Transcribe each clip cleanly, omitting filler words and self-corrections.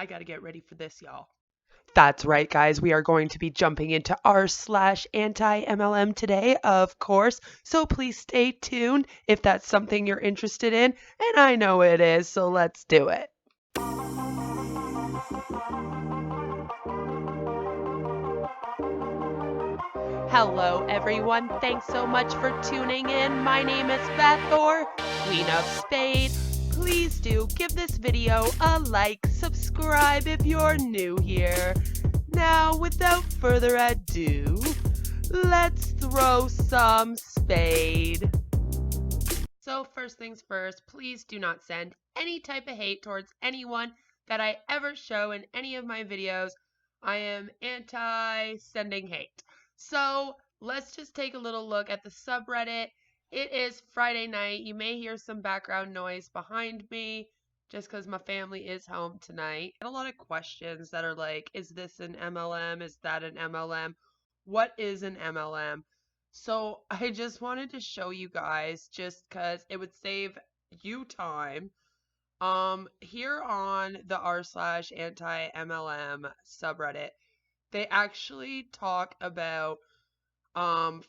I gotta get ready for this, y'all. That's right, guys. We are going to be jumping into r/anti-MLM today, of course. So please stay tuned if that's something you're interested in. And I know it is, so let's do it. Hello, everyone. Thanks so much for tuning in. My name is Beth, or Queen of Spade. Please do give this video a like, subscribe if you're new here. Now, without further ado, let's throw some spade. So first things first, please do not send any type of hate towards anyone that I ever show in any of my videos. I am anti-sending hate. So let's just take a little look at the subreddit. It is Friday night. You may hear some background noise behind me just because my family is home tonight. I had a lot of questions that are like, is this an MLM? Is that an MLM? What is an MLM? So I just wanted to show you guys just because it would save you time. Here on the r/anti-MLM subreddit, they actually talk about,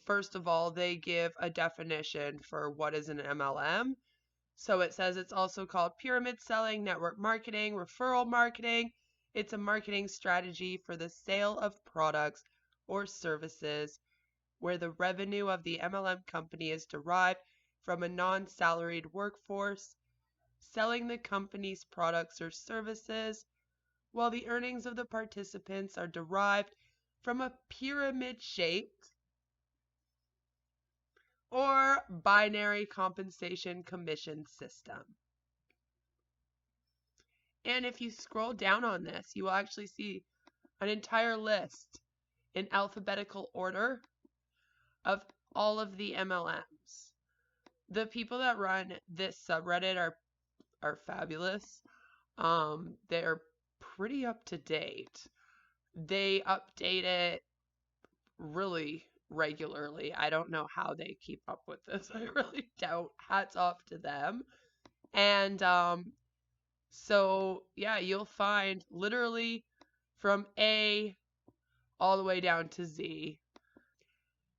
first of all, they give a definition for what is an MLM. So it says it's also called pyramid selling, network marketing, referral marketing. It's a marketing strategy for the sale of products or services where the revenue of the MLM company is derived from a non-salaried workforce selling the company's products or services, while the earnings of the participants are derived from a pyramid-shaped or binary compensation commission system. And if you scroll down on this, you will actually see an entire list in alphabetical order of all of the MLMs. The people that run this subreddit are fabulous. They're pretty up to date. They update it really regularly. I don't know how they keep up with this. I really don't. Hats off to them. And so yeah, you'll find literally from A all the way down to Z.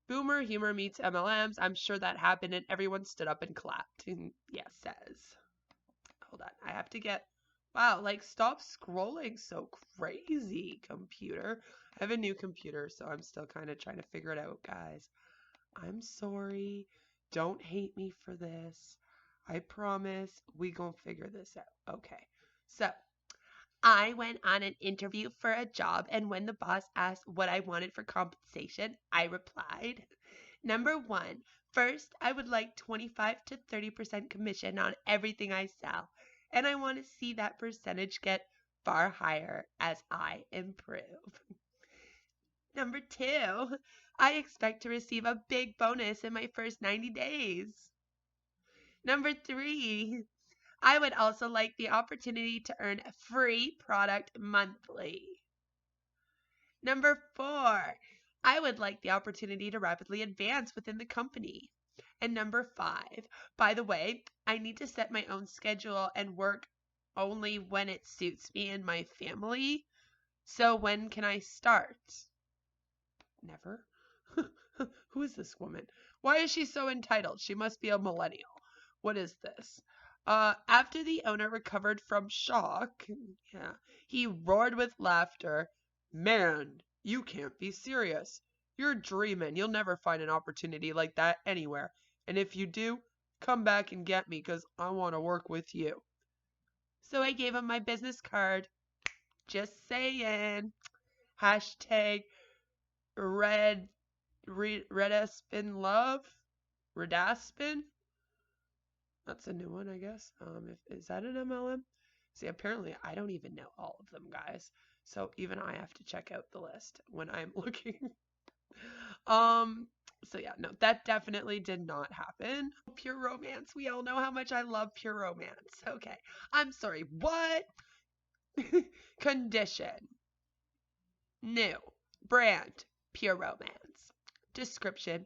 Boomer humor meets MLMs. I'm sure that happened and everyone stood up and clapped. And yeah, says. Hold on. I have to get... Wow, like stop scrolling so crazy, computer. I have a new computer, so I'm still kind of trying to figure it out, guys. I'm sorry. Don't hate me for this. I promise we gonna figure this out. Okay. So, I went on an interview for a job, and when the boss asked what I wanted for compensation, I replied, number one, first, I would like 25 to 30% commission on everything I sell, and I want to see that percentage get far higher as I improve. Number two, I expect to receive a big bonus in my first 90 days. Number three, I would also like the opportunity to earn a free product monthly. Number four, I would like the opportunity to rapidly advance within the company. And number five, by the way, I need to set my own schedule and work only when it suits me and my family. So when can I start? Never. Who is this woman? Why is she so entitled? She must be a millennial. What is this? After the owner recovered from shock, he roared with laughter. Man, you can't be serious. You're dreaming. You'll never find an opportunity like that anywhere. And if you do, come back and get me because I want to work with you. So I gave him my business card. Just saying. Hashtag Redaspin love. Redaspin. That's a new one, I guess. Is that an MLM? See, apparently I don't even know all of them, guys. So even I have to check out the list when I'm looking. So yeah, no, that definitely did not happen. Pure romance. We all know how much I love pure romance. Okay. I'm sorry. What? Condition. New. Brand. Pure romance. Description.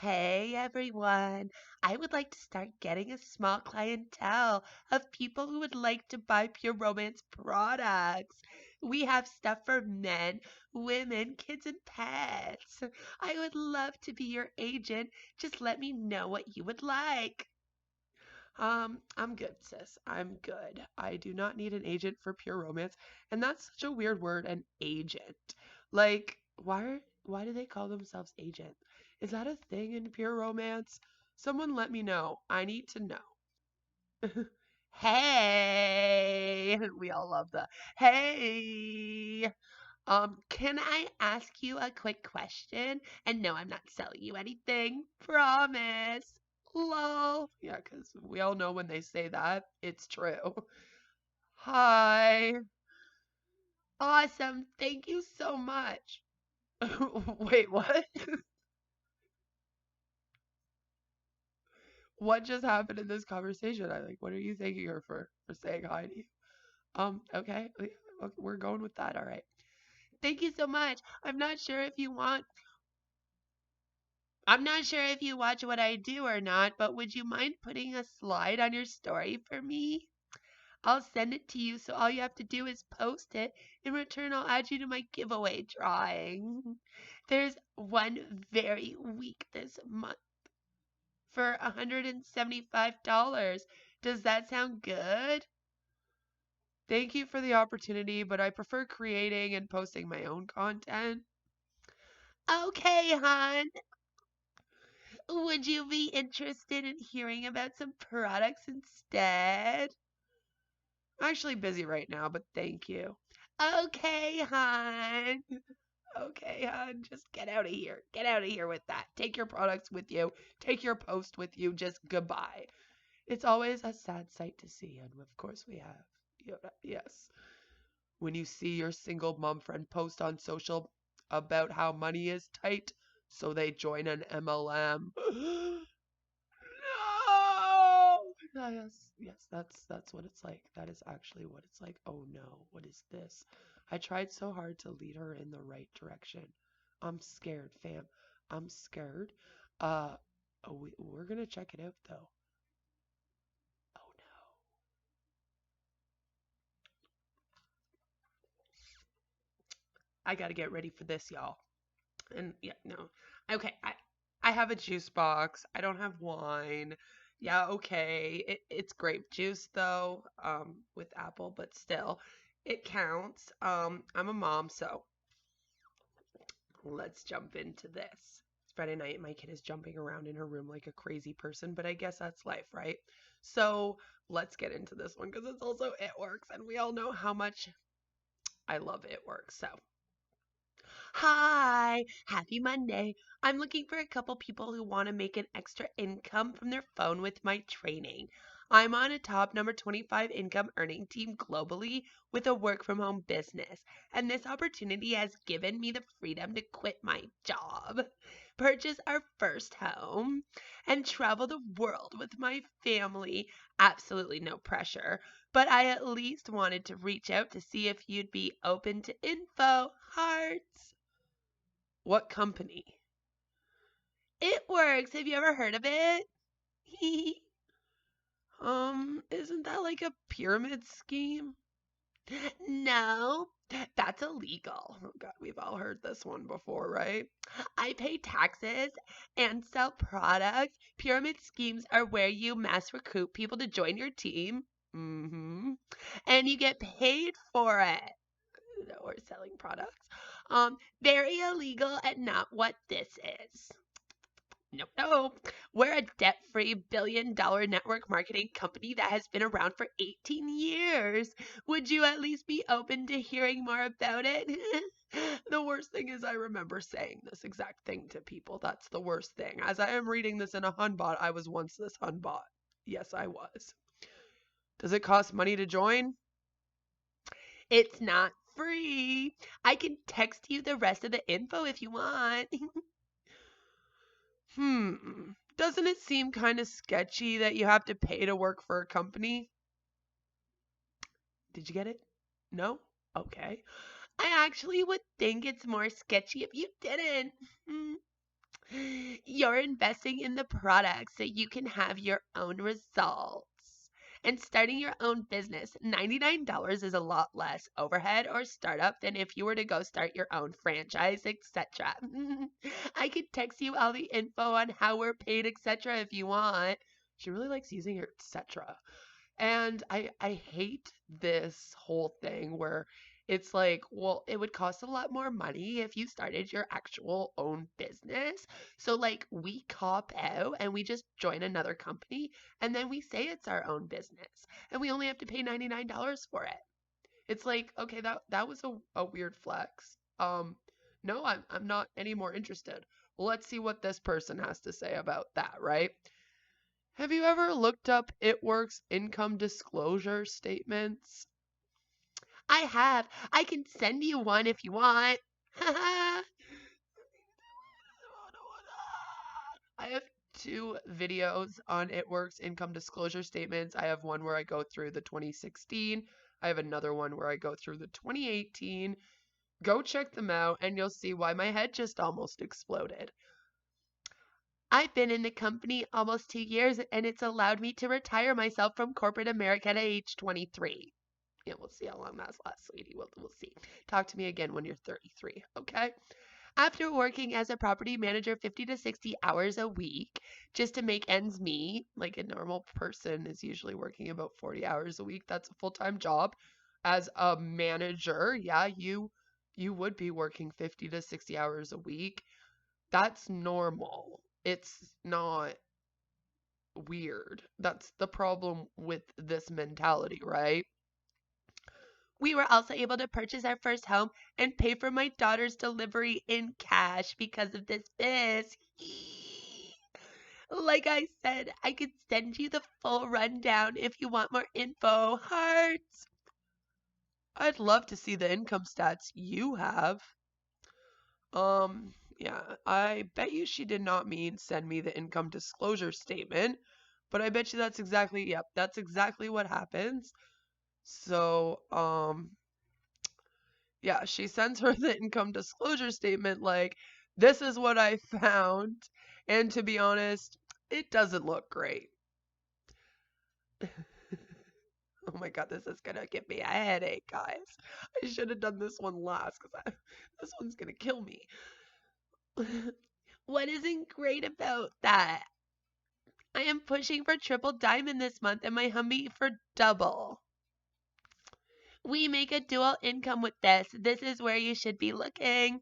Hey everyone, I would like to start getting a small clientele of people who would like to buy Pure Romance products. We have stuff for men, women, kids, and pets. I would love to be your agent. Just let me know what you would like. I'm good, sis. I'm good. I do not need an agent for Pure Romance, and that's such a weird word, an agent. Like, why do they call themselves agent? Is that a thing in Pure Romance? Someone let me know. I need to know. Hey, we all love the hey. Can I ask you a quick question? And no, I'm not selling you anything. Promise. Lol. Yeah, because we all know when they say that, it's true. Hi. Awesome. Thank you so much. Wait, what? What just happened in this conversation? What are you thanking her for saying hi to you? Okay. We're going with that. All right. Thank you so much. I'm not sure if you watch what I do or not, but would you mind putting a slide on your story for me? I'll send it to you, so all you have to do is post it. In return, I'll add you to my giveaway drawing. There's one very week this month for $175. Does that sound good? Thank you for the opportunity, but I prefer creating and posting my own content. Okay, hon. Would you be interested in hearing about some products instead? I'm actually busy right now, but thank you. Okay, hon. Okay, hon. Just get out of here. Get out of here with that. Take your products with you. Take your post with you. Just goodbye. It's always a sad sight to see, and of course we have. Yes. When you see your single mom friend post on social about how money is tight, so they join an MLM. No! Yes, that's what it's like. That is actually what it's like. Oh no, what is this? I tried so hard to lead her in the right direction. I'm scared, fam. I'm scared. Uh, we're gonna check it out though. Oh no. I gotta get ready for this, y'all. And yeah, no. Okay, I have a juice box. I don't have wine. Yeah, okay. It's grape juice though, with apple, but still, it counts. I'm a mom, so let's jump into this. It's Friday night. My kid is jumping around in her room like a crazy person, but I guess that's life, right? So let's get into this one because it's also It Works, and we all know how much I love It Works. So hi, happy Monday. I'm looking for a couple people who want to make an extra income from their phone with my training. I'm on a top number 25 income earning team globally with a work from home business, and this opportunity has given me the freedom to quit my job, purchase our first home, and travel the world with my family. Absolutely no pressure, but I at least wanted to reach out to see if you'd be open to info. Hearts. What company? It Works. Have you ever heard of it? Isn't that like a pyramid scheme? No, that's illegal. Oh God, we've all heard this one before, right? I pay taxes and sell products. Pyramid schemes are where you mass recruit people to join your team. And you get paid for it. Or selling products. Very illegal and not what this is. Nope, nope. We're a debt-free billion-dollar network marketing company that has been around for 18 years. Would you at least be open to hearing more about it? The worst thing is I remember saying this exact thing to people. That's the worst thing. As I am reading this in a Hunbot, I was once this Hunbot. Yes, I was. Does it cost money to join? It's not free. I can text you the rest of the info if you want. Doesn't it seem kind of sketchy that you have to pay to work for a company? Did you get it? No? Okay. I actually would think it's more sketchy if you didn't. You're investing in the product so you can have your own results. And starting your own business, $99 is a lot less overhead or startup than if you were to go start your own franchise, etc. I could text you all the info on how we're paid, etc. if you want. She really likes using her etc. And I hate this whole thing where it's like, well, it would cost a lot more money if you started your actual own business. So like we cop out and we just join another company and then we say it's our own business and we only have to pay $99 for it. It's like, okay, that was a weird flex. No, I'm not any more interested. Well, let's see what this person has to say about that, right? Have you ever looked up It Works income disclosure statements? I have. I can send you one if you want. I have two videos on It Works income disclosure statements. I have one where I go through the 2016. I have another one where I go through the 2018. Go check them out and you'll see why my head just almost exploded. I've been in the company almost 2 years and it's allowed me to retire myself from corporate America at age 23. Yeah, we'll see how long that lasts, sweetie. We'll see. Talk to me again when you're 33, okay? After working as a property manager 50 to 60 hours a week just to make ends meet, like a normal person is usually working about 40 hours a week. That's a full-time job. As a manager, yeah, you would be working 50 to 60 hours a week. That's normal. It's not weird. That's the problem with this mentality, right? We were also able to purchase our first home and pay for my daughter's delivery in cash because of this biz. Like I said, I could send you the full rundown if you want more info. Hearts. I'd love to see the income stats you have. Yeah, I bet you she did not mean send me the income disclosure statement, but I bet you that's exactly, yep, that's exactly what happens. So, yeah, she sends her the income disclosure statement like, this is what I found. And to be honest, it doesn't look great. Oh my God, this is gonna give me a headache, guys. I should have done this one last because this one's gonna kill me. What isn't great about that? I am pushing for triple diamond this month and my Humvee for double. We make a dual income with this. This is where you should be looking.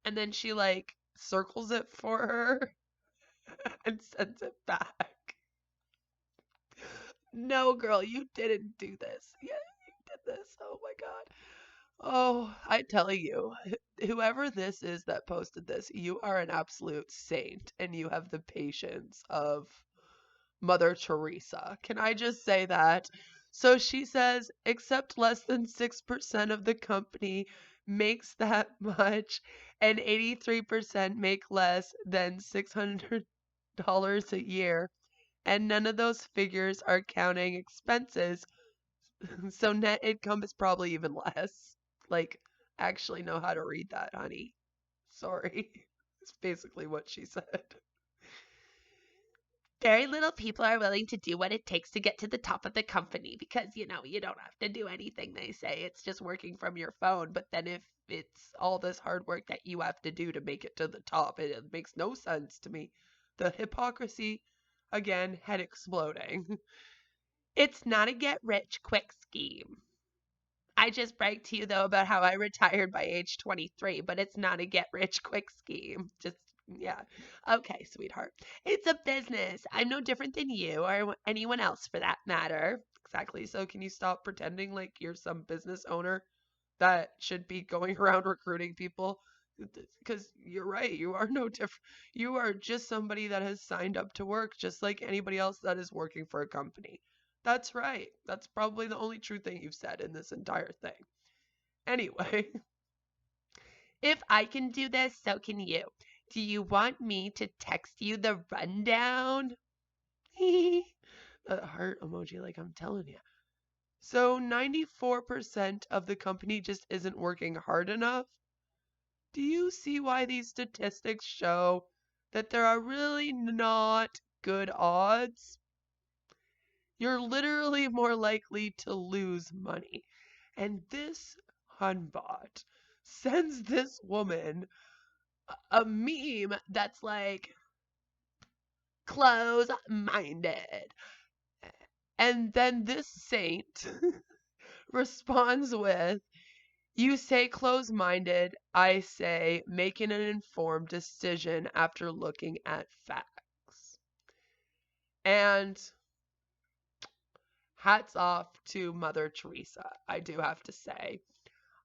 And then she like circles it for her and sends it back. No, girl, you didn't do this. Yeah, you did this. Oh my God. Oh, I tell you, whoever this is that posted this, you are an absolute saint and you have the patience of Mother Teresa. Can I just say that? So she says, except less than 6% of the company makes that much, and 83% make less than $600 a year. And none of those figures are counting expenses. So net income is probably even less. Like, actually know how to read that, honey. Sorry. It's basically what she said. Very little people are willing to do what it takes to get to the top of the company because, you know, you don't have to do anything they say. It's just working from your phone. But then if it's all this hard work that you have to do to make it to the top, it makes no sense to me. The hypocrisy, again, head exploding. It's not a get rich quick scheme. I just bragged to you though about how I retired by age 23, but it's not a get rich quick scheme. Just yeah. Okay, sweetheart. It's a business. I'm no different than you or anyone else for that matter. Exactly. So can you stop pretending like you're some business owner that should be going around recruiting people? Because you're right. You are no different. You are just somebody that has signed up to work just like anybody else that is working for a company. That's right. That's probably the only true thing you've said in this entire thing. Anyway, if I can do this, so can you. Do you want me to text you the rundown? The heart emoji, like I'm telling you. So 94% of the company just isn't working hard enough. Do you see why these statistics show that there are really not good odds? You're literally more likely to lose money. And this Hunbot sends this woman a meme that's like close-minded. And then this saint responds with, you say close-minded, I say making an informed decision after looking at facts. And hats off to Mother Theresa, I do have to say.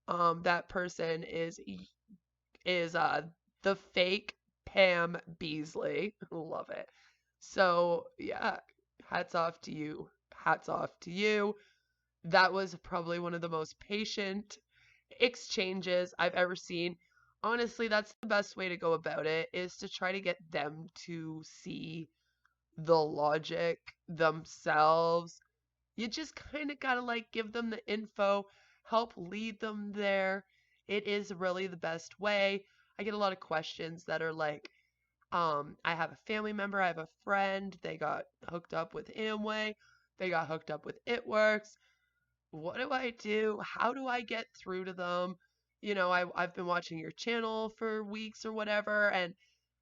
That person is the fake Pam Beasley. Love it. So yeah, hats off to you. Hats off to you. That was probably one of the most patient exchanges I've ever seen. Honestly, that's the best way to go about it, is to try to get them to see the logic themselves. You just kind of gotta like give them the info, help lead them there. It is really the best way. I get a lot of questions that are like, I have a family member, I have a friend, they got hooked up with Amway, they got hooked up with It Works. What do I do? How do I get through to them? You know, I've been watching your channel for weeks or whatever, and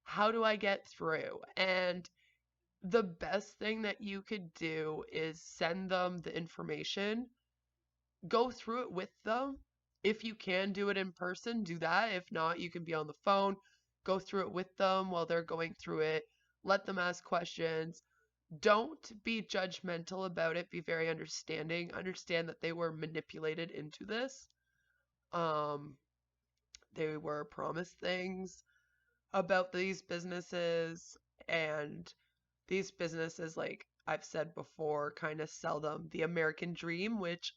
how do I get through? And the best thing that you could do is send them the information, go through it with them. If you can do it in person, do that. If not, you can be on the phone, go through it with them while they're going through it. Let them ask questions. Don't be judgmental about it. Be very understanding. Understand that they were manipulated into this. They were promised things about these businesses, and these businesses, like I've said before, kind of sell them the American dream, which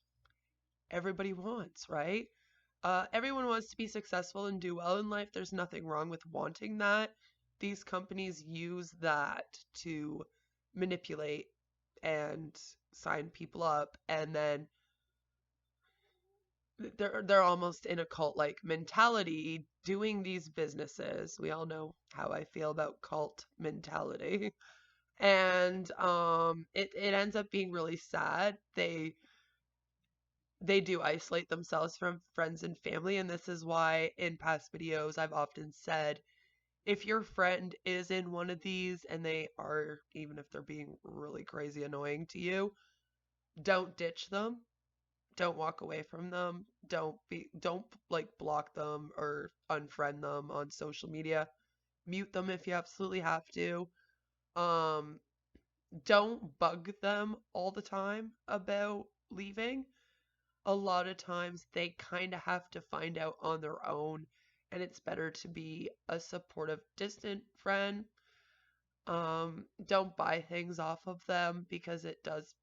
everybody wants, right? Everyone wants to be successful and do well in life. There's nothing wrong with wanting that. These companies use that to manipulate and sign people up, and then they're almost in a cult-like mentality doing these businesses. We all know how I feel about cult mentality. And it ends up being really sad. They do isolate themselves from friends and family, and this is why in past videos I've often said, if your friend is in one of these and they are, even if they're being really crazy annoying to you, don't ditch them. Don't walk away from them. Don't like block them or unfriend them on social media. Mute them if you absolutely have to. Don't bug them all the time about leaving. A lot of times they kind of have to find out on their own, and it's better to be a supportive, distant friend. Don't buy things off of them, because it does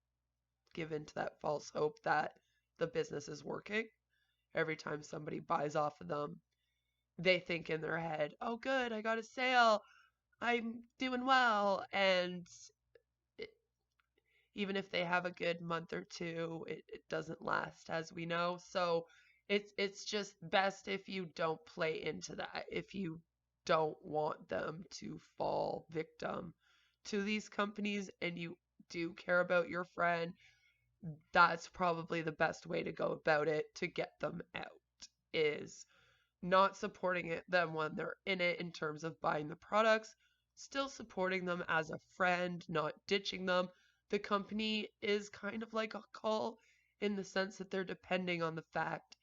give into that false hope that the business is working. Every time somebody buys off of them, they think in their head, oh good, I got a sale, I'm doing well. And even if they have a good month or two, it doesn't last, as we know. So it's just best if you don't play into that, if you don't want them to fall victim to these companies and you do care about your friend. That's probably the best way to go about it to get them out, is not supporting them when they're in it in terms of buying the products, still supporting them as a friend, not ditching them. The company is kind of like a cult in the sense that they're depending on the fact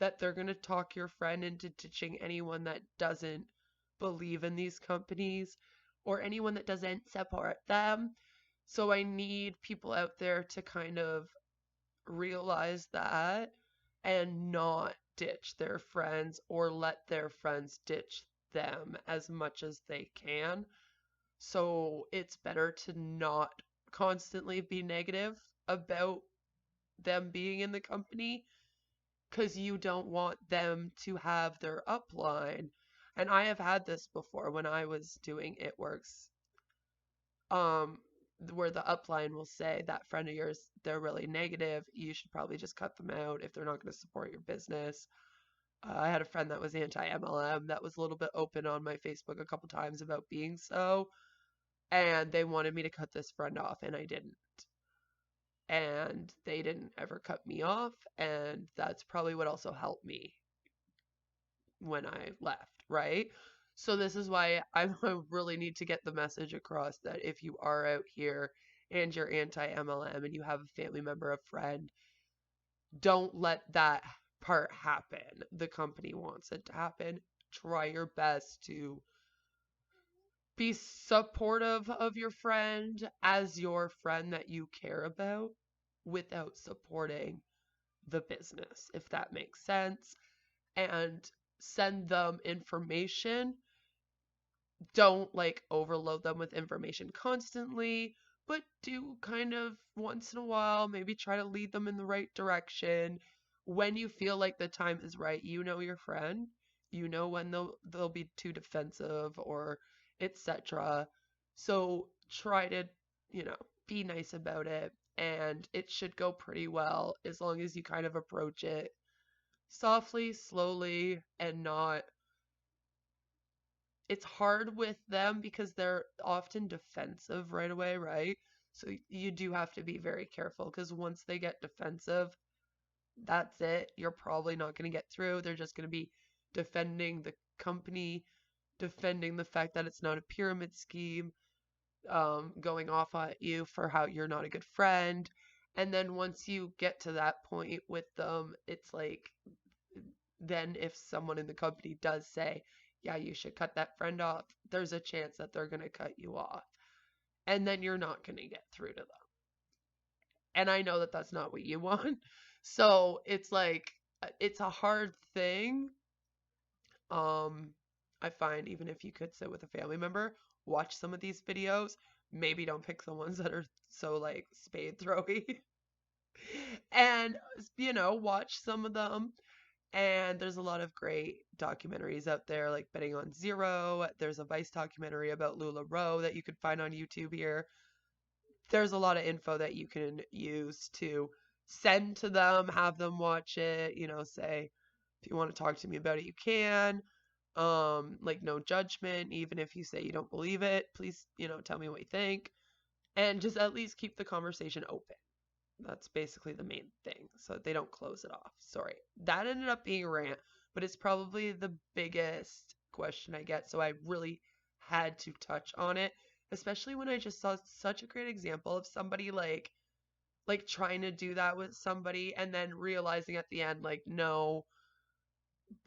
that they're going to talk your friend into ditching anyone that doesn't believe in these companies or anyone that doesn't support them. So I need people out there to kind of realize that and not ditch their friends or let their friends ditch them as much as they can. So it's better to not constantly be negative about them being in the company, because you don't want them to have their upline. And I have had this before when I was doing It Works, where the upline will say, that friend of yours, they're really negative, you should probably just cut them out if they're not going to support your business. I had a friend that was anti-MLM that was a little bit open on my Facebook a couple times about being so, and they wanted me to cut this friend off, and I didn't. And they didn't ever cut me off, and that's probably what also helped me when I left, right? So this is why I really need to get the message across that if you are out here and you're anti-MLM and you have a family member, a friend, don't let that part happen. The company wants it to happen. Try your best to be supportive of your friend as your friend that you care about without supporting the business, if that makes sense. And send them information. Don't like overload them with information constantly, but do kind of once in a while maybe try to lead them in the right direction. When you feel like the time is right, you know your friend, you know when they'll be too defensive or etc. So try to, be nice about it, and it should go pretty well as long as you kind of approach it softly, slowly, and not. It's hard with them because they're often defensive right away, right? So you do have to be very careful because once they get defensive, that's it. You're probably not going to get through. They're just going to be defending the company, defending the fact that it's not a pyramid scheme, going off at you for how you're not a good friend. And then once you get to that point with them, it's like, then if someone in the company does say, yeah, you should cut that friend off, there's a chance that they're going to cut you off. And then you're not going to get through to them. And I know that that's not what you want. So it's like, it's a hard thing. I find even if you could sit with a family member, watch some of these videos, maybe don't pick the ones that are so like spade throwy. And, watch some of them. And there's a lot of great documentaries out there, like Betting on Zero. There's a Vice documentary about LuLaRoe that you could find on YouTube here. There's a lot of info that you can use to send to them, have them watch it, say, if you want to talk to me about it, you can. Like no judgment, even if you say you don't believe it, please, tell me what you think. And just at least keep the conversation open. That's basically the main thing, so they don't close it off. Sorry, that ended up being a rant, but it's probably the biggest question I get, so I really had to touch on it, especially when I just saw such a great example of somebody like trying to do that with somebody and then realizing at the end, like, no,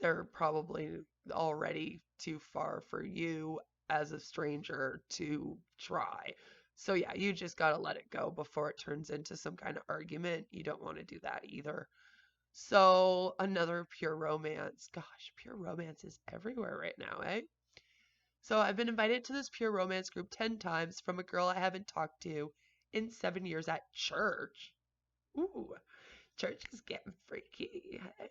they're probably already too far for you as a stranger to try. So yeah, you just gotta let it go before it turns into some kind of argument. You don't want to do that either. So another pure romance. Gosh, pure romance is everywhere right now, eh? So I've been invited to this pure romance group 10 times from a girl I haven't talked to in 7 years at church. Ooh, church is getting freaky. Hey?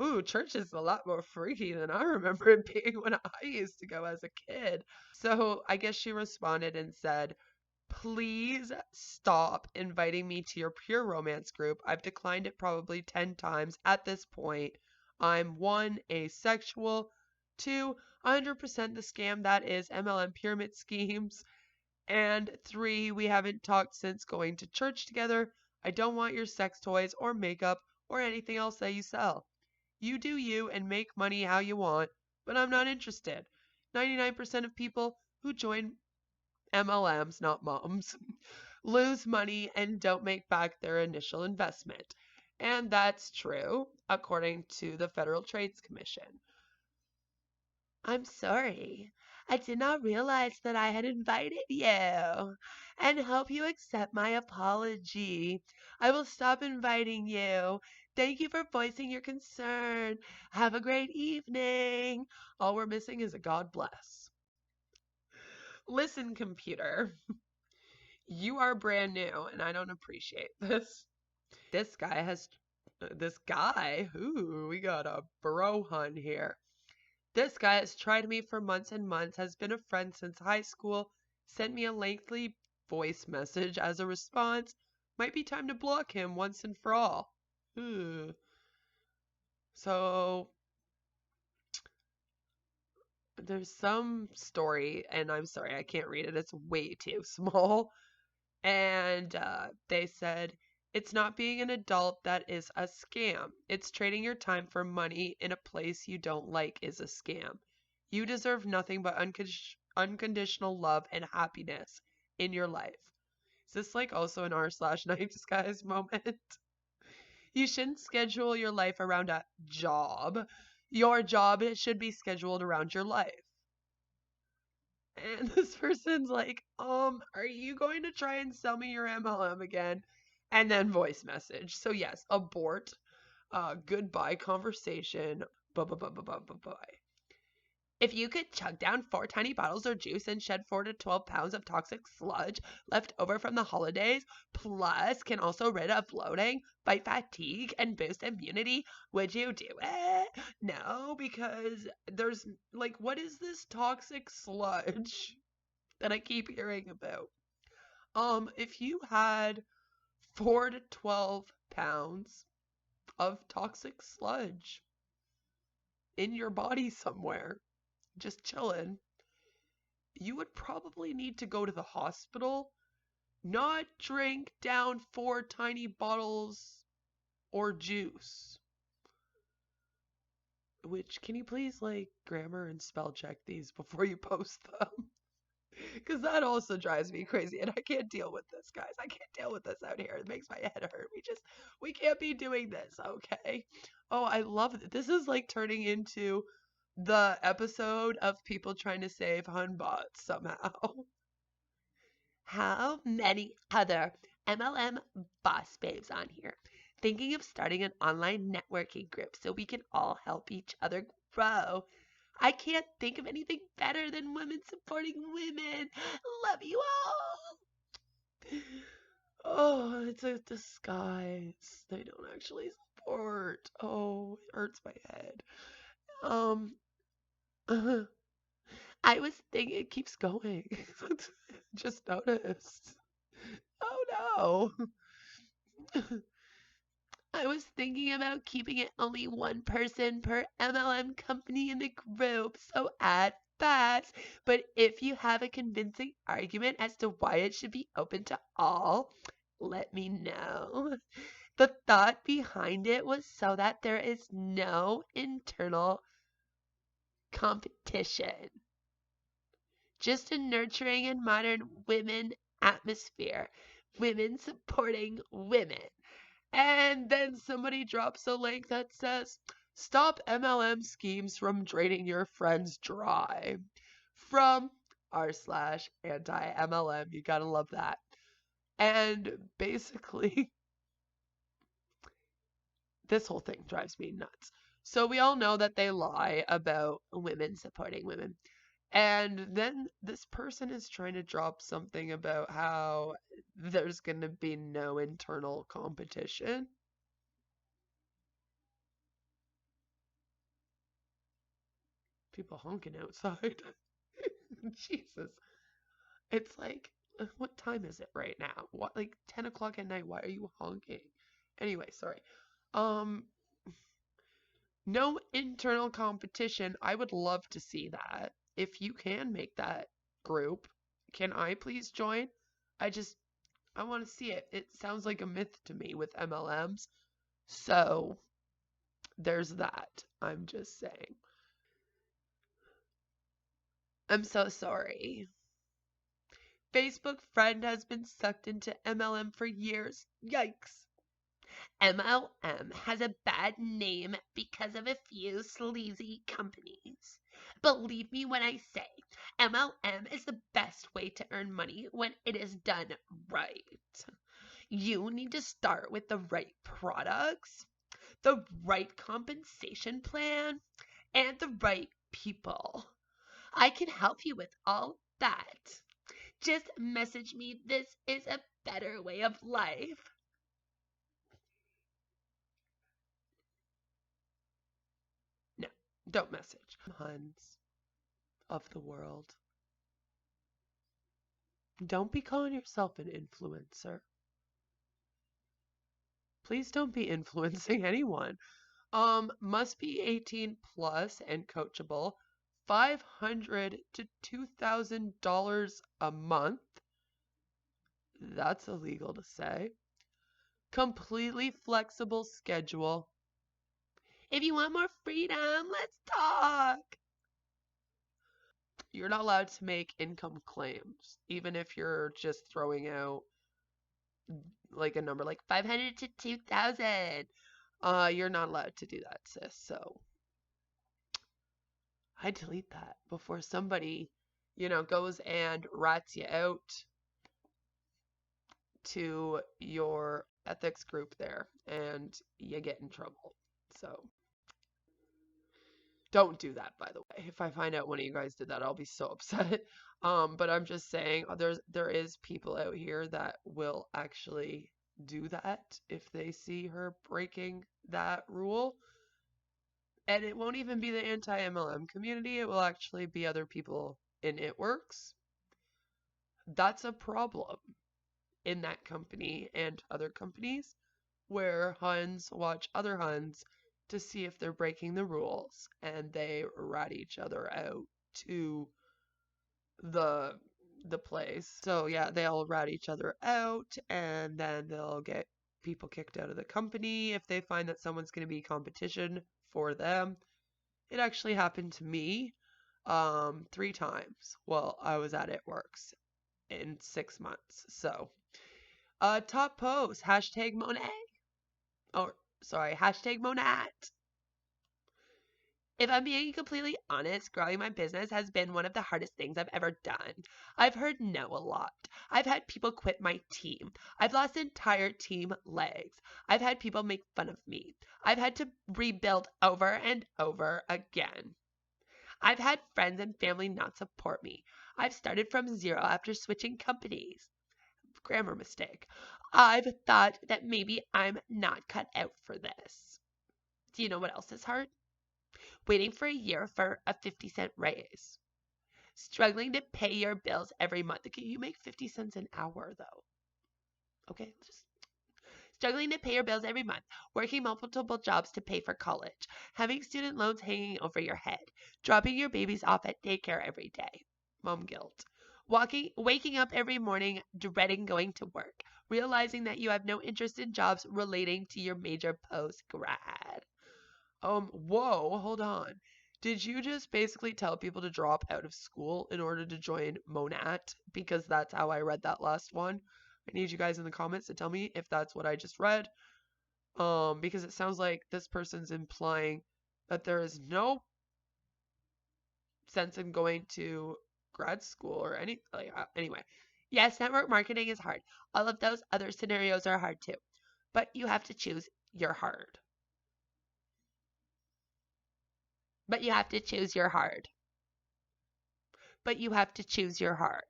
Ooh, church is a lot more freaky than I remember it being when I used to go as a kid. So I guess she responded and said, please stop inviting me to your pure romance group. I've declined it probably 10 times at this point. I'm 1, asexual, 2, 100% the scam that is MLM pyramid schemes, and 3, we haven't talked since going to church together. I don't want your sex toys or makeup or anything else that you sell. You do you and make money how you want, but I'm not interested. 99% of people who join MLMs, not moms, lose money and don't make back their initial investment. And that's true, according to the Federal Trade Commission. I'm sorry. I did not realize that I had invited you, and hope you accept my apology. I will stop inviting you. Thank you for voicing your concern. Have a great evening. All we're missing is a God bless. Listen, computer, you are brand new, and I don't appreciate this. This guy, ooh, we got a bro hun here. This guy has tried me for months and months, has been a friend since high school, sent me a lengthy voice message as a response. Might be time to block him once and for all. Ooh. So there's some story, and I'm sorry, I can't read it. It's way too small. And they said, it's not being an adult that is a scam. It's trading your time for money in a place you don't like is a scam. You deserve nothing but unconditional love and happiness in your life. Is this like also an r/nice guys moment? You shouldn't schedule your life around a job. Your job should be scheduled around your life. And this person's like, are you going to try and sell me your MLM again? And then voice message. So yes, abort. Goodbye conversation. Bye bye bye bye bye bye bye. If you could chug down 4 tiny bottles of juice and shed 4 to 12 pounds of toxic sludge left over from the holidays, plus can also rid of bloating, fight fatigue, and boost immunity, would you do it? No, because there's like, what is this toxic sludge that I keep hearing about? If you had 4 to 12 pounds of toxic sludge in your body somewhere, just chilling, you would probably need to go to the hospital, not drink down 4 tiny bottles or juice. Which, can you please like grammar and spell check these before you post them? Because that also drives me crazy, and I can't deal with this, guys. I can't deal with this out here. It makes my head hurt. We can't be doing this, okay? Oh, I love it. This is like turning into the episode of people trying to save Hunbots somehow. How many other MLM boss babes on here thinking of starting an online networking group so we can all help each other grow? I can't think of anything better than women supporting women. Love you all. Oh, it's a disguise. They don't actually support. Oh, it hurts my head. I was thinking it keeps going. Just noticed. Oh no. I was thinking about keeping it only one person per MLM company in the group, so add facts. But if you have a convincing argument as to why it should be open to all, let me know. The thought behind it was so that there is no internal competition. Just a nurturing and modern women atmosphere. Women supporting women. And then somebody drops a link that says, stop MLM schemes from draining your friends dry. From r/anti-MLM. You gotta love that. And basically, this whole thing drives me nuts. So we all know that they lie about women supporting women. And then this person is trying to drop something about how there's going to be no internal competition. People honking outside. Jesus. It's like, what time is it right now? What, like 10 o'clock at night? Why are you honking? Anyway, sorry. No internal competition. I would love to see that. If you can make that group, can I please join? I want to see it. It sounds like a myth to me with MLMs. So there's that. I'm just saying. I'm so sorry. Facebook friend has been sucked into MLM for years. Yikes. MLM has a bad name because of a few sleazy companies. Believe me when I say MLM is the best way to earn money when it is done right. You need to start with the right products, the right compensation plan, and the right people. I can help you with all that. Just message me. This is a better way of life. No, don't message. Huns of the world. Don't be calling yourself an influencer. Please don't be influencing anyone. Must be 18 plus and coachable. $500 to $2,000 a month. That's illegal to say. Completely flexible schedule. If you want more freedom, let's talk. You're not allowed to make income claims, even if you're just throwing out like a number like 500 to 2,000. You're not allowed to do that, sis. So I delete that before somebody, goes and rats you out to your ethics group there and you get in trouble. So don't do that, by the way. If I find out one of you guys did that, I'll be so upset. But I'm just saying there is people out here that will actually do that if they see her breaking that rule. And it won't even be the anti-MLM community, it will actually be other people in It Works. That's a problem in that company and other companies where Huns watch other Huns to see if they're breaking the rules and they rat each other out to the place. So yeah, they'll rat each other out and then they'll get people kicked out of the company if they find that someone's going to be competition for them. It actually happened to me 3 times while I was at It Works in 6 months. So top post, hashtag Monet. Oh, sorry, hashtag Monat. If I'm being completely honest, growing my business has been one of the hardest things I've ever done. I've heard no a lot. I've had people quit my team. I've lost entire team legs. I've had people make fun of me. I've had to rebuild over and over again. I've had friends and family not support me. I've started from zero after switching companies. Grammar mistake. I've thought that maybe I'm not cut out for this. Do you know what else is hard? Waiting for a year for a 50-cent raise. Struggling to pay your bills every month. Okay, you make 50 cents an hour though. Okay, just struggling to pay your bills every month, working multiple jobs to pay for college, having student loans hanging over your head, dropping your babies off at daycare every day. Mom guilt. Waking up every morning dreading going to work, realizing that you have no interest in jobs relating to your major post-grad. Whoa, hold on. Did you just basically tell people to drop out of school in order to join Monat? Because that's how I read that last one. I need you guys in the comments to tell me if that's what I just read. Because it sounds like this person's implying that there is no sense in going to grad school or anyway. Yes, network marketing is hard. All of those other scenarios are hard too. But you have to choose your hard. But you have to choose your hard. But you have to choose your hard.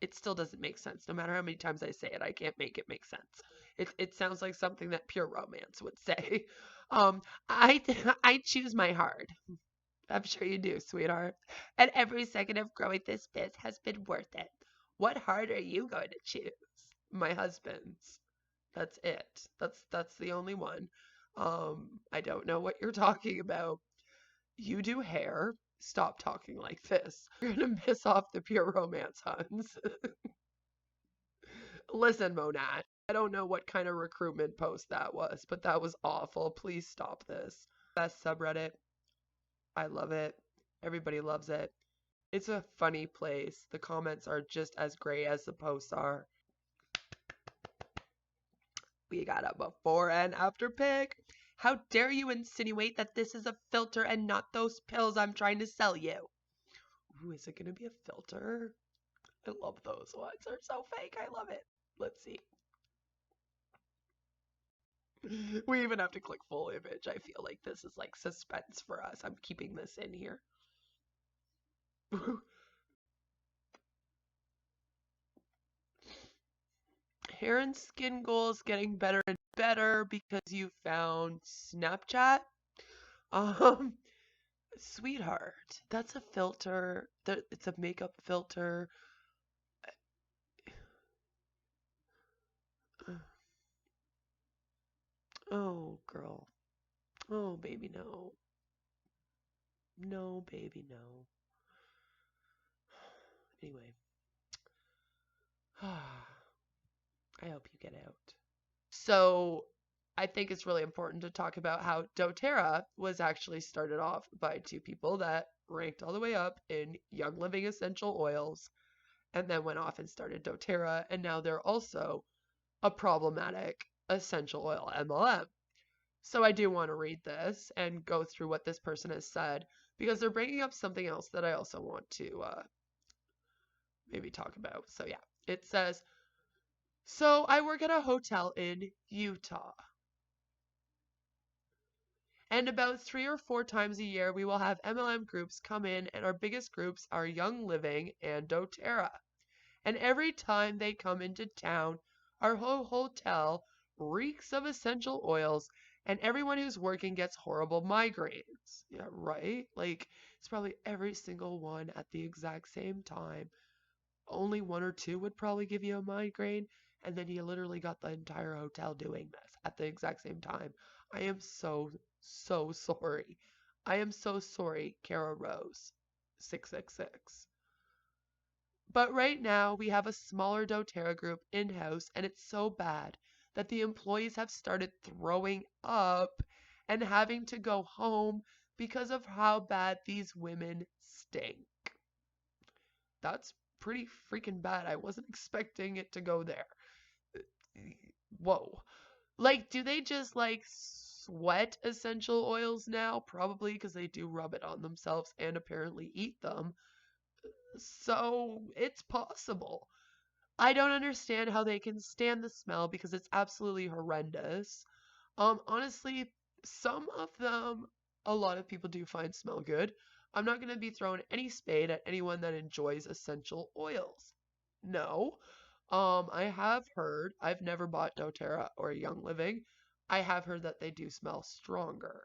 It still doesn't make sense. No matter how many times I say it, I can't make it make sense. It sounds like something that pure romance would say. I choose my hard. I'm sure you do, sweetheart. And every second of growing this biz has been worth it. What hard are you going to choose? My husband's. That's it. That's the only one. I don't know what you're talking about. You do hair. Stop talking like this. You're gonna piss off the pure romance Huns. Listen, Monat. I don't know what kind of recruitment post that was, but that was awful. Please stop this. Best subreddit. I love it. Everybody loves it. It's a funny place. The comments are just as great as the posts are. We got a before and after pic. How dare you insinuate that this is a filter and not those pills I'm trying to sell you? Ooh, is it going to be a filter? I love those ones. They're so fake. I love it. Let's see. We even have to click full image. I feel like this is like suspense for us. I'm keeping this in here. Hair and skin goals getting better and better because you found Snapchat. Sweetheart, that's a filter. It's a makeup filter. Oh, girl. Oh, baby, no. No, baby, no. Anyway. I hope you get out. So, I think it's really important to talk about how doTERRA was actually started off by two people that ranked all the way up in Young Living essential oils and then went off and started doTERRA, and now they're also a problematic essential oil MLM. So I do want to read this and go through what this person has said because they're bringing up something else that I also want to maybe talk about. So yeah, it says, so I work at a hotel in Utah. And about 3 or 4 times a year, we will have MLM groups come in, and our biggest groups are Young Living and doTERRA. And every time they come into town, our whole hotel reeks of essential oils, and everyone who's working gets horrible migraines. Yeah, right? Like, it's probably every single one at the exact same time. Only one or two would probably give you a migraine, and then you literally got the entire hotel doing this at the exact same time. I am so, so sorry. I am so sorry, Kara Rose, 666. But right now, we have a smaller doTERRA group in-house, and it's so bad that the employees have started throwing up and having to go home because of how bad these women stink. That's pretty freaking bad. I wasn't expecting it to go there. Whoa. Like, do they just like sweat essential oils now? Probably because they do rub it on themselves and apparently eat them. So it's possible. I don't understand how they can stand the smell because it's absolutely horrendous. Honestly, some of them, a lot of people do find smell good. I'm not going to be throwing any spade at anyone that enjoys essential oils. No. I have heard, I've never bought doTERRA or Young Living. I have heard that they do smell stronger.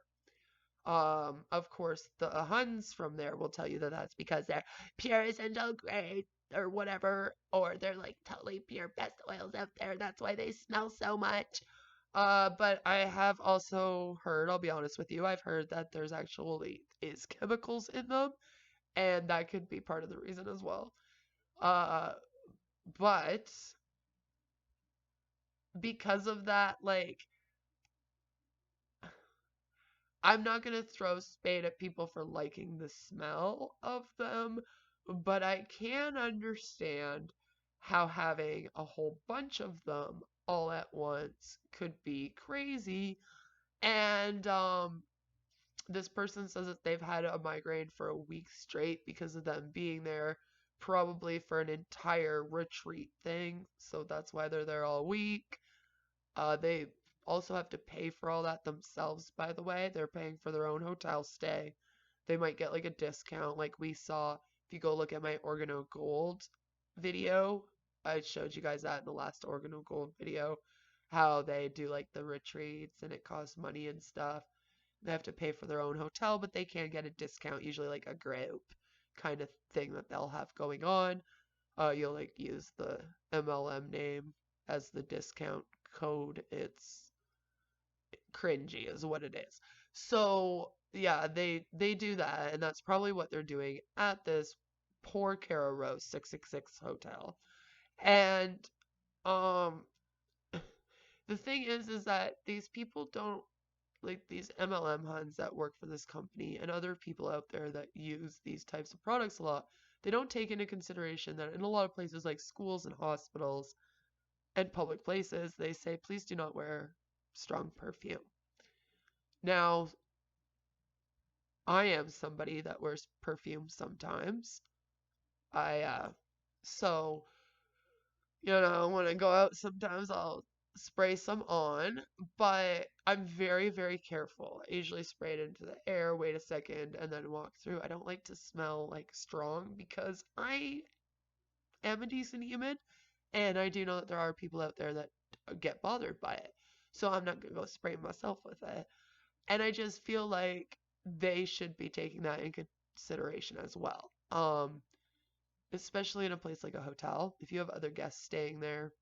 Of course, the Huns from there will tell you that that's because they're pure essential grade or whatever, or they're like totally pure best oils out there. That's why they smell so much. But I have also heard, I'll be honest with you, I've heard that there's actually is chemicals in them, and that could be part of the reason as well. Uh, but because of that, like, I'm not going to throw spade at people for liking the smell of them, but I can understand how having a whole bunch of them all at once could be crazy. And this person says that they've had a migraine for a week straight because of them being there, probably for an entire retreat thing. So that's why they're there all week. They also have to pay for all that themselves, by the way. They're paying for their own hotel stay. They might get like a discount, like we saw if you go look at my Organo Gold video. I showed you guys that in the last Organo Gold video, how they do like the retreats and it costs money and stuff. They have to pay for their own hotel, but they can get a discount, usually like a group kind of thing that they'll have going on. You'll like use the MLM name as the discount code. It's cringy is what it is. So yeah, they do that, and that's probably what they're doing at this poor Cara Rose 666 hotel. And um the thing is that these people don't, like, these MLM huns that work for this company and other people out there that use these types of products a lot, they don't take into consideration that in a lot of places like schools and hospitals and public places, they say, please do not wear strong perfume. Now, I am somebody that wears perfume sometimes. So, when I go out, sometimes I'll spray some on, but I'm very, very careful. I usually spray it into the air, wait a second, and then walk through. I don't like to smell like strong because I am a decent human, and I do know that there are people out there that get bothered by it. So I'm not going to go spray myself with it. And I just feel like they should be taking that in consideration as well. Especially in a place like a hotel. If you have other guests staying there,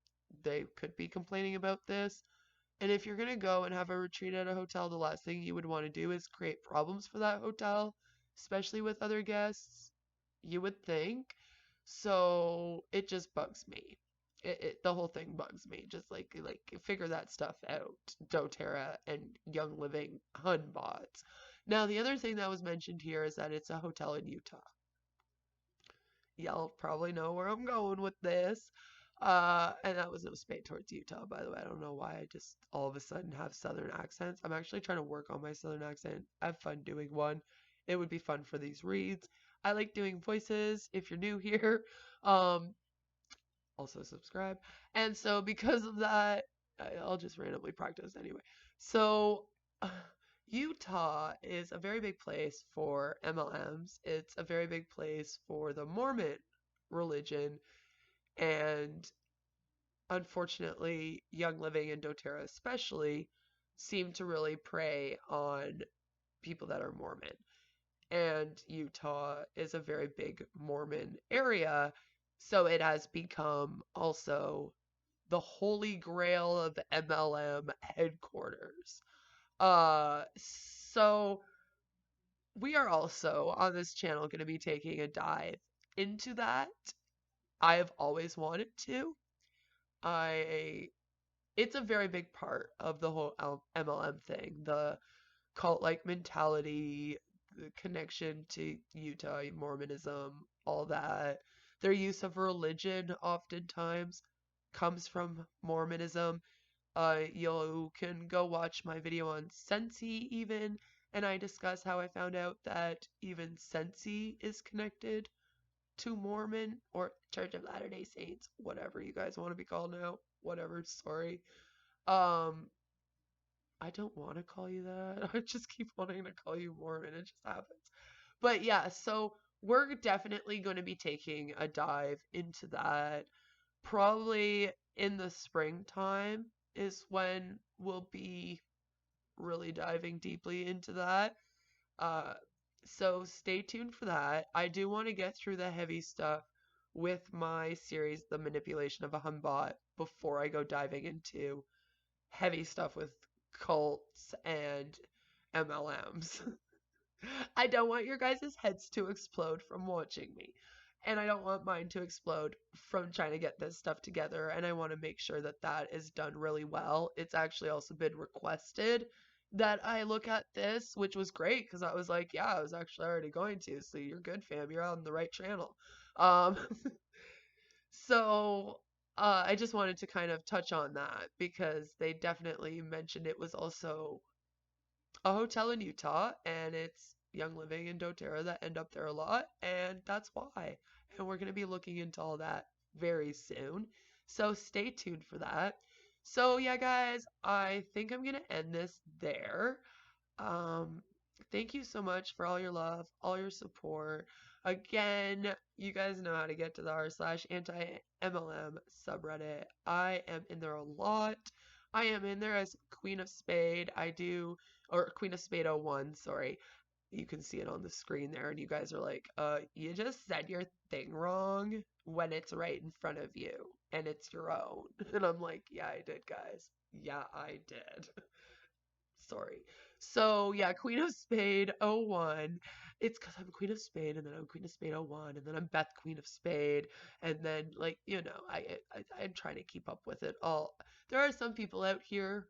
they could be complaining about this. And if you're going to go and have a retreat at a hotel, the last thing you would want to do is create problems for that hotel, especially with other guests, you would think. So it just bugs me. The whole thing bugs me. Just like figure that stuff out, doTERRA and Young Living Hun bots. Now, the other thing that was mentioned here is that it's a hotel in Utah. Y'all probably know where I'm going with this. And that was no spade towards Utah, by the way. I don't know why I just all of a sudden have southern accents. I'm actually trying to work on my southern accent. I have fun doing one. It would be fun for these reads. I like doing voices if you're new here. Also subscribe. And so because of that, I'll just randomly practice anyway. So Utah is a very big place for MLMs. It's a very big place for the Mormon religion. And unfortunately, Young Living and doTERRA especially seem to really prey on people that are Mormon. And Utah is a very big Mormon area, so it has become also the holy grail of MLM headquarters. So we are also on this channel going to be taking a dive into that. I have always wanted to. It's a very big part of the whole MLM thing, the cult-like mentality, the connection to Utah Mormonism, all that. Their use of religion oftentimes comes from Mormonism. You can go watch my video on Sensi even, and I discuss how I found out that even Sensi is connected to Mormon or Church of Latter-day Saints, whatever you guys want to be called now. Whatever, sorry. I don't want to call you that. I just keep wanting to call you Mormon. It just happens. But yeah, so we're definitely going to be taking a dive into that. Probably in the springtime is when we'll be really diving deeply into that. So stay tuned for that. I do want to get through the heavy stuff with my series, The Manipulation of a Humbot, before I go diving into heavy stuff with cults and MLMs. I don't want your guys' heads to explode from watching me. And I don't want mine to explode from trying to get this stuff together. And I want to make sure that that is done really well. It's actually also been requested that I look at this, which was great because I was like, yeah, I was actually already going to. So you're good, fam. You're on the right channel. So I just wanted to kind of touch on that because they definitely mentioned it was also a hotel in Utah, and it's Young Living and doTERRA that end up there a lot, and that's why. And we're going to be looking into all that very soon. So stay tuned for that. So yeah, guys, I think I'm going to end this there. Thank you so much for all your love, all your support. Again, you guys know how to get to the r/AntiMLM subreddit. I am in there a lot. I am in there as Queen of Spade. Or Queen of Spade 01, sorry. You can see it on the screen there, and you guys are like, you just said your thing wrong when it's right in front of you, and it's your own. And I'm like, yeah, I did, guys. Yeah, I did. Sorry. So, yeah, Queen of Spade 01. It's because I'm Queen of Spade, and then I'm Queen of Spade 01, and then I'm Beth Queen of Spade, and then, like, you know, I'm trying to keep up with it all. There are some people out here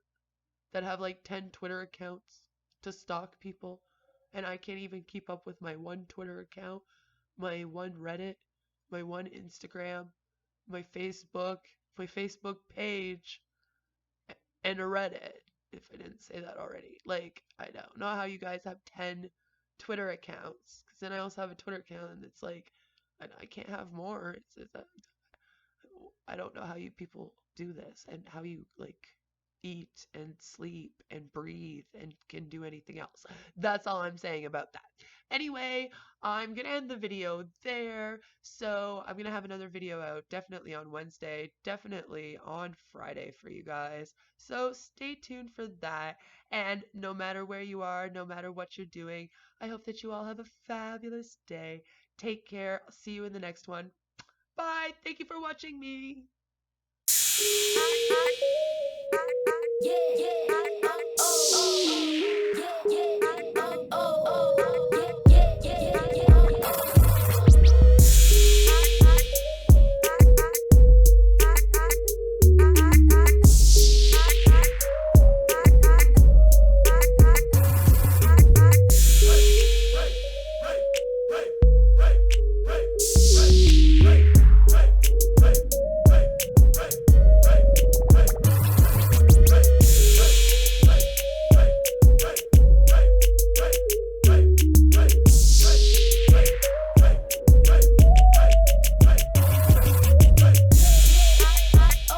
that have, like, 10 Twitter accounts to stalk people, and I can't even keep up with my one Twitter account, my one Reddit, my one Instagram, my Facebook page, and a Reddit, if I didn't say that already. Like, I don't know how you guys have 10 Twitter accounts, because then I also have a Twitter account, and it's like, I can't have more. I don't know how you people do this, and how you, like, eat and sleep and breathe and can do anything else. That's all I'm saying about that. Anyway, I'm gonna end the video there. So I'm gonna have another video out definitely on Wednesday, definitely on Friday for you guys. So stay tuned for that. And no matter where you are, no matter what you're doing, I hope that you all have a fabulous day. Take care. I'll see you in the next one. Bye. Thank you for watching me. Yeah, yeah.